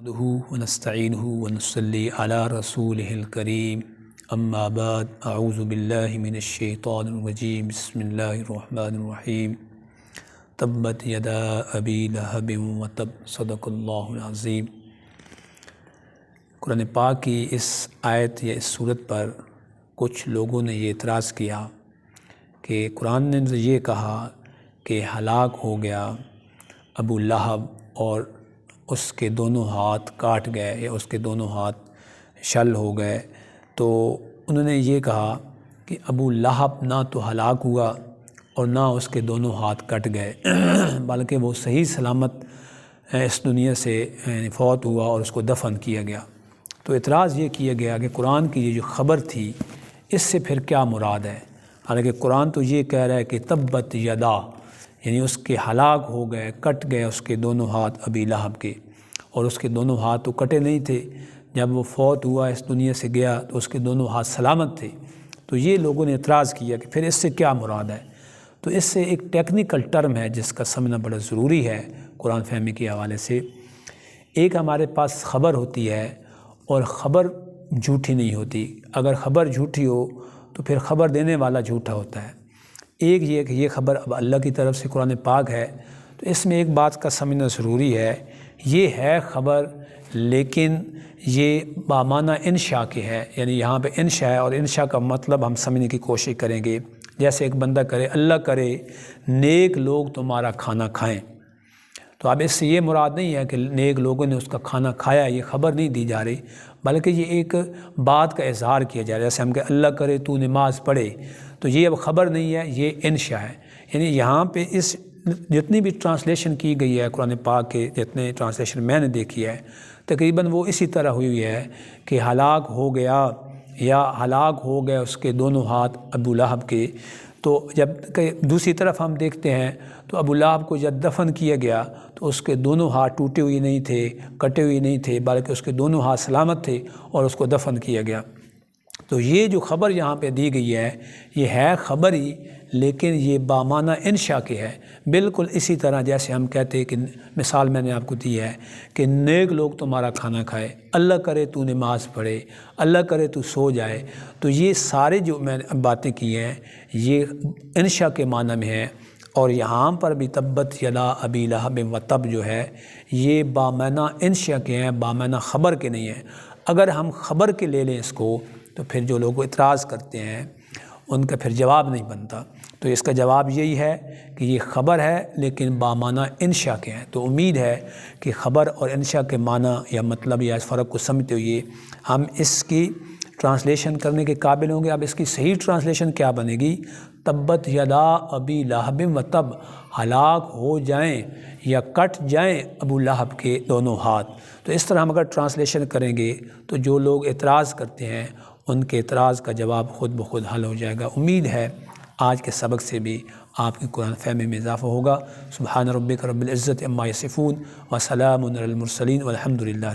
نحمده ونستعینه ونصلی علی رسوله الکریم اما بعد اعوذ باللہ من الشیطان الرجیم بسم اللہ الرحمن الرحیم تبت یدا ابی لہب وتب صدق اللہ العظیم۔ قرآن پاک کی اس آیت یا اس صورت پر کچھ لوگوں نے یہ اعتراض کیا کہ قرآن نے یہ کہا کہ ہلاک ہو گیا ابو لہب اور اس کے دونوں ہاتھ کاٹ گئے یا اس کے دونوں ہاتھ شل ہو گئے، تو انہوں نے یہ کہا کہ ابو لہب نہ تو ہلاک ہوا اور نہ اس کے دونوں ہاتھ کٹ گئے بلکہ وہ صحیح سلامت اس دنیا سے فوت ہوا اور اس کو دفن کیا گیا۔ تو اعتراض یہ کیا گیا کہ قرآن کی یہ جو خبر تھی اس سے پھر کیا مراد ہے؟ حالانکہ قرآن تو یہ کہہ رہا ہے کہ تبت یدا، یعنی اس کے ہلاک ہو گئے، کٹ گئے اس کے دونوں ہاتھ ابی لہب کے، اور اس کے دونوں ہاتھ تو کٹے نہیں تھے، جب وہ فوت ہوا اس دنیا سے گیا تو اس کے دونوں ہاتھ سلامت تھے۔ تو یہ لوگوں نے اعتراض کیا کہ پھر اس سے کیا مراد ہے؟ تو اس سے ایک ٹیکنیکل ٹرم ہے جس کا سمجھنا بڑا ضروری ہے قرآن فہمی کے حوالے سے۔ ایک ہمارے پاس خبر ہوتی ہے اور خبر جھوٹی نہیں ہوتی، اگر خبر جھوٹی ہو تو پھر خبر دینے والا جھوٹا ہوتا ہے۔ ایک یہ کہ یہ خبر اب اللہ کی طرف سے قرآن پاک ہے، تو اس میں ایک بات کا سمجھنا ضروری ہے، یہ ہے خبر لیکن یہ بامانہ انشاء کے ہے، یعنی یہاں پہ انشاء ہے اور انشاء کا مطلب ہم سمجھنے کی کوشش کریں گے۔ جیسے ایک بندہ کرے اللہ کرے نیک لوگ تمہارا کھانا کھائیں، تو اب اس سے یہ مراد نہیں ہے کہ نیک لوگوں نے اس کا کھانا کھایا، یہ خبر نہیں دی جا رہی، بلکہ یہ ایک بات کا اظہار کیا جا رہا ہے۔ جیسے ہم کہ اللہ کرے تو نماز پڑھے، تو یہ اب خبر نہیں ہے، یہ انشاء ہے۔ یعنی یہاں پہ اس جتنی بھی ٹرانسلیشن کی گئی ہے قرآن پاک کے، جتنے ٹرانسلیشن میں نے دیکھی ہے تقریباً وہ اسی طرح ہوئی ہے کہ ہلاک ہو گیا یا ہلاک ہو گئے اس کے دونوں ہاتھ ابو لہب کے۔ تو جب کہ دوسری طرف ہم دیکھتے ہیں تو ابو لہب کو جب دفن کیا گیا تو اس کے دونوں ہاتھ ٹوٹے ہوئے نہیں تھے، کٹے ہوئے نہیں تھے، بلکہ اس کے دونوں ہاتھ سلامت تھے اور اس کو دفن کیا گیا۔ تو یہ جو خبر یہاں پہ دی گئی ہے یہ ہے خبر ہی، لیکن یہ بامانہ انشاء کے ہے۔ بالکل اسی طرح جیسے ہم کہتے ہیں کہ مثال میں نے آپ کو دی ہے کہ نیک لوگ تمہارا کھانا کھائے، اللہ کرے تو نماز پڑھے، اللہ کرے تو سو جائے، تو یہ سارے جو میں نے باتیں کی ہیں یہ انشاء کے معنی میں ہے۔ اور یہاں پر بھی تبت یدا ابی لہب وتب جو ہے یہ بامعنی انشاء کے ہیں، بامعنی خبر کے نہیں ہیں۔ اگر ہم خبر کے لے لیں اس کو تو پھر جو لوگ اعتراض کرتے ہیں ان کا پھر جواب نہیں بنتا۔ تو اس کا جواب یہی ہے کہ یہ خبر ہے لیکن بامعنی انشاء کے ہیں۔ تو امید ہے کہ خبر اور انشاء کے معنی یا مطلب یا اس فرق کو سمجھتے ہوئے ہم اس کی ٹرانسلیشن کرنے کے قابل ہوں گے۔ اب اس کی صحیح ٹرانسلیشن کیا بنے گی؟ تبت یدا ابی لہب وتب، ہلاک ہو جائیں یا کٹ جائیں ابو لہب کے دونوں ہاتھ۔ تو اس طرح ہم اگر ٹرانسلیشن کریں گے تو جو لوگ اعتراض کرتے ہیں ان کے اعتراض کا جواب خود بخود حل ہو جائے گا۔ امید ہے آج کے سبق سے بھی آپ کی قرآن فہمی میں اضافہ ہوگا۔ سبحان ربک رب العزت عما یصفون وسلام علی المرسلین والحمد للہ رب